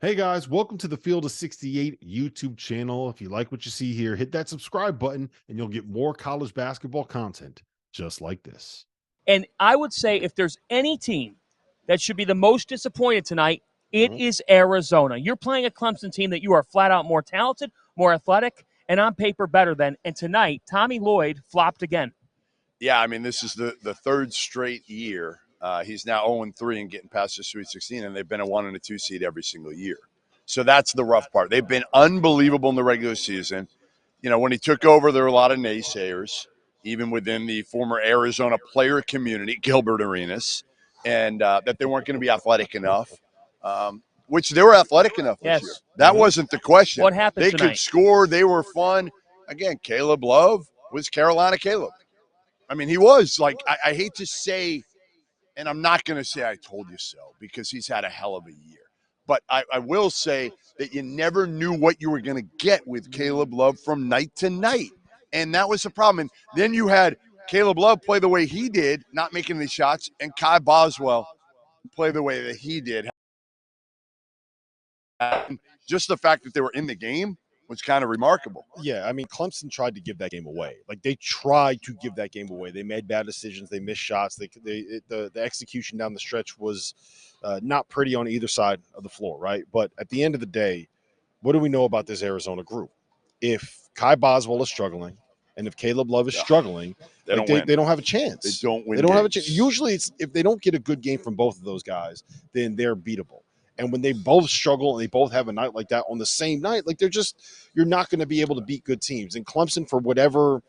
Hey guys, welcome to the Field of 68 YouTube channel. If you like what you see here, hit that subscribe button and you'll get more college basketball content just like this. And I would say if there's any team that should be the most disappointed tonight, it is Arizona. You're playing a Clemson team that you are flat out more talented, more athletic, and on paper better than. And tonight, Tommy Lloyd flopped again. Yeah, I mean, this is the third straight year. He's now 0-3 and getting past the Sweet 16, and they've been a 1 and a 2 seed every single year. So that's the rough part. They've been unbelievable in the regular season. You know, when he took over, there were a lot of naysayers, even within the former Arizona player community, Gilbert Arenas, and that they weren't going to be athletic enough, which they were athletic enough this year. That wasn't the question. What happened They tonight? could score. They were fun. Again, Caleb Love was Carolina Caleb. I mean, he was like, I hate to say, and I'm not going to say I told you so because he's had a hell of a year. But I will say that you never knew what you were going to get with Caleb Love from night to night. And that was the problem. And then you had Caleb Love play the way he did, not making any shots, and Kai Boswell play the way that he did. And just the fact that they were in the game was kind of remarkable. Yeah, I mean, Clemson tried to give that game away. Like, they tried to give that game away. They made bad decisions. They missed shots. The execution down the stretch was not pretty on either side of the floor, right? But at the end of the day, what do we know about this Arizona group? If Kai Boswell is struggling and if Caleb Love is struggling, They like, don't win. They don't have a chance. They don't win. They don't have a games. chance. Usually, it's if they don't get a good game from both of those guys, then they're beatable. And when they both struggle and they both have a night like that on the same night, like you're not going to be able to beat good teams. And Clemson, for whatever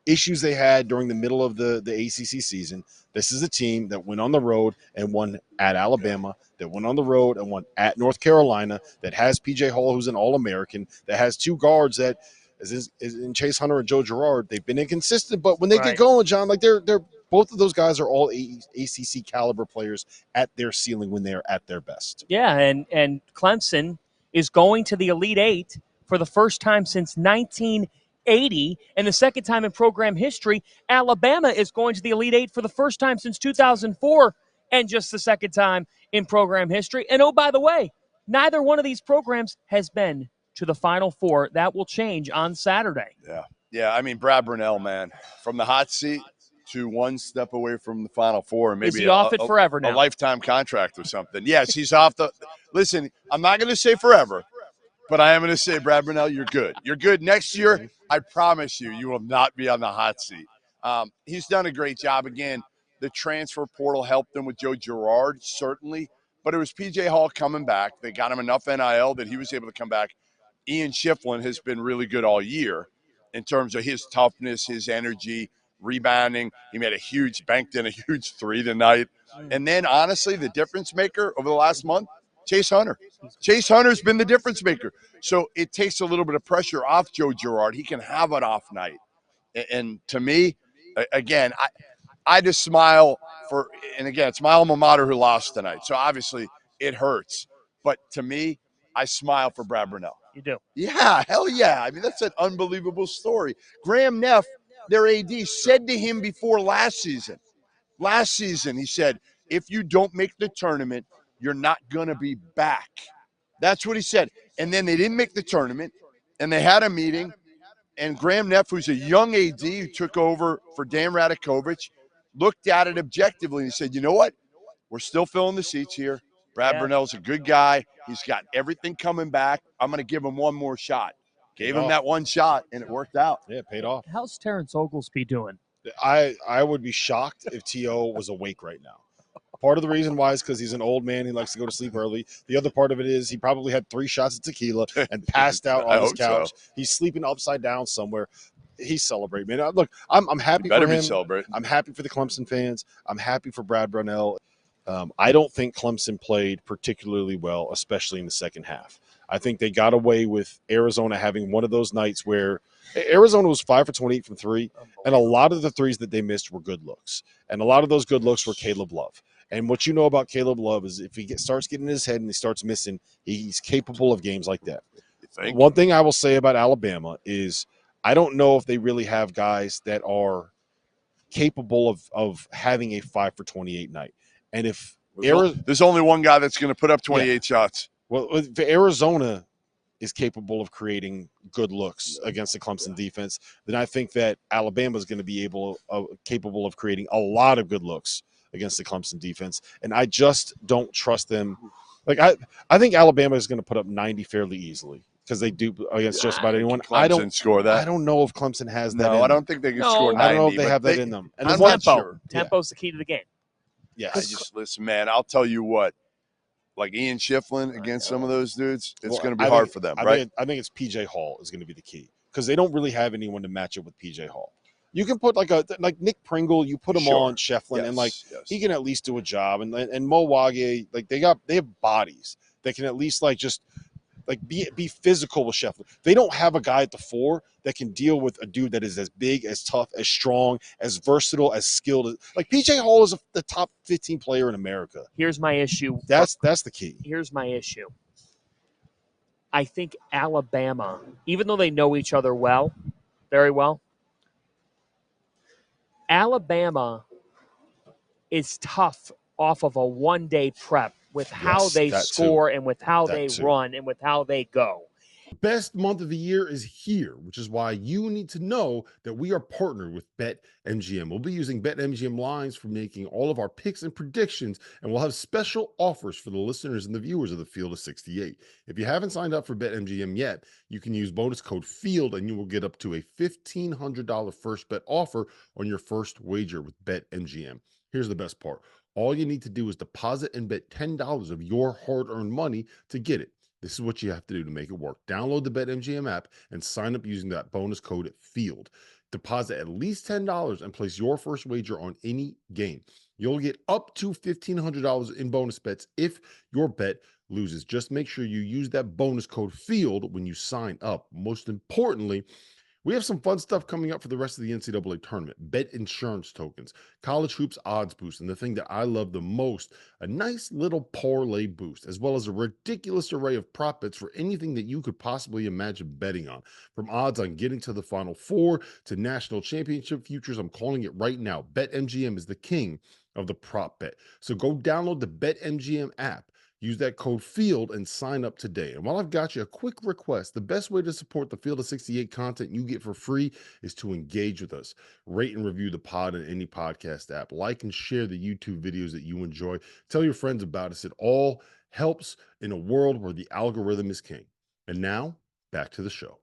issues they had during the middle of the ACC season, this is a team that went on the road and won at Alabama, that went on the road and won at North Carolina, that has PJ Hall, who's an All-American, that has two guards that is in Chase Hunter and Joe Girard. They've been inconsistent, but when they get going, John, like they're both of those guys are all ACC caliber players at their ceiling when they're at their best. Yeah, and Clemson is going to the Elite Eight for the first time since 1980, and the second time in program history. Alabama is going to the Elite Eight for the first time since 2004, and just the second time in program history. And oh, by the way, neither one of these programs has been to the Final Four. That will change on Saturday. Yeah. I mean, Brad Brownell, man, from the hot seat to one step away from the Final Four, and maybe is he off it forever now? A lifetime contract or something. Yes, he's off the. Listen, I'm not going to say forever, but I am going to say, Brad Brownell, you're good. You're good next year. I promise you, you will not be on the hot seat. He's done a great job. Again, the transfer portal helped him with Joe Girard, certainly, but it was PJ Hall coming back. They got him enough NIL that he was able to come back. Ian Shiflin has been really good all year in terms of his toughness, his energy, rebounding. He made banked in a huge three tonight. And then, honestly, the difference maker over the last month, Chase Hunter. Chase Hunter's been the difference maker. So it takes a little bit of pressure off Joe Girard. He can have an off night. And to me, again, I just smile for – and, again, it's my alma mater who lost tonight. So, obviously, it hurts. But to me, I smile for Brad Brownell. You do? Yeah, hell yeah. I mean, that's an unbelievable story. Graham Neff, their AD, said to him before last season, he said, if you don't make the tournament, you're not going to be back. That's what he said. And then they didn't make the tournament, and they had a meeting, and Graham Neff, who's a young AD who took over for Dan Radakovich, looked at it objectively and said, you know what? We're still filling the seats here. Brad Brownell's a good guy. He's got everything coming back. I'm going to give him one more shot. Gave him that one shot, and it worked out. Yeah, it paid off. How's Terrence Oglesby doing? I would be shocked if T.O. was awake right now. Part of the reason why is because he's an old man. He likes to go to sleep early. The other part of it is he probably had 3 shots of tequila and passed out on his couch. So. He's sleeping upside down somewhere. He's celebrating, man. Look, I'm happy for him. I'm happy for the Clemson fans. I'm happy for Brad Brownell. I don't think Clemson played particularly well, especially in the second half. I think they got away with Arizona having one of those nights where Arizona was 5 for 28 from 3, and a lot of the threes that they missed were good looks. And a lot of those good looks were Caleb Love. And what you know about Caleb Love is if he starts getting in his head and he starts missing, he's capable of games like that. One thing I will say about Alabama is I don't know if they really have guys that are capable of having a 5 for 28 night. And if there's only one guy that's going to put up 28 shots. Well, if Arizona is capable of creating good looks against the Clemson defense, then I think that Alabama is going to be capable of creating a lot of good looks against the Clemson defense. And I just don't trust them. Like I think Alabama is going to put up 90 fairly easily because they do against just about anyone. I don't score that. I don't know if Clemson has that. No, in I don't them. think they can No, score 90. I don't know if they but have that in them. And I'm the not tempo. sure. Tempo's the key to the game. Yes. I just listen, man. I'll tell you what. Like Ian Shiflin against some of those dudes, it's going to be hard for them, right? I think it's PJ Hall is going to be the key because they don't really have anyone to match it with PJ Hall. You can put like Nick Pringle, you put him on Shefflin, and he can at least do a job. And Mo Wage, like they have bodies that can at least be physical with Shefflin. They don't have a guy at the 4 that can deal with a dude that is as big, as tough, as strong, as versatile, as skilled. Like PJ Hall is the top 15 player in America. Here's my issue. That's the key. Here's my issue. I think Alabama, even though they know each other well, very well, Alabama is tough off of a one-day prep with how they score and with how they run and with how they go. Best month of the year is here, which is why you need to know that we are partnered with BetMGM. We'll be using BetMGM lines for making all of our picks and predictions, and we'll have special offers for the listeners and the viewers of the Field of 68. If you haven't signed up for BetMGM yet, you can use bonus code FIELD, and you will get up to a $1,500 first bet offer on your first wager with BetMGM. Here's the best part. All you need to do is deposit and bet $10 of your hard-earned money to get it. This is what you have to do to make it work. Download the BetMGM app and sign up using that bonus code FIELD. Deposit at least $10 and place your first wager on any game. You'll get up to $1,500 in bonus bets if your bet loses. Just make sure you use that bonus code FIELD when you sign up. Most importantly, we have some fun stuff coming up for the rest of the NCAA tournament. Bet insurance tokens, college hoops odds boost, and the thing that I love the most, a nice little parlay boost, as well as a ridiculous array of prop bets for anything that you could possibly imagine betting on. From odds on getting to the Final Four to national championship futures, I'm calling it right now. BetMGM is the king of the prop bet. So go download the BetMGM app. Use that code FIELD and sign up today. And while I've got you, a quick request. The best way to support the Field of 68 content you get for free is to engage with us. Rate and review the pod in any podcast app. Like and share the YouTube videos that you enjoy. Tell your friends about us. It all helps in a world where the algorithm is king. And now, back to the show.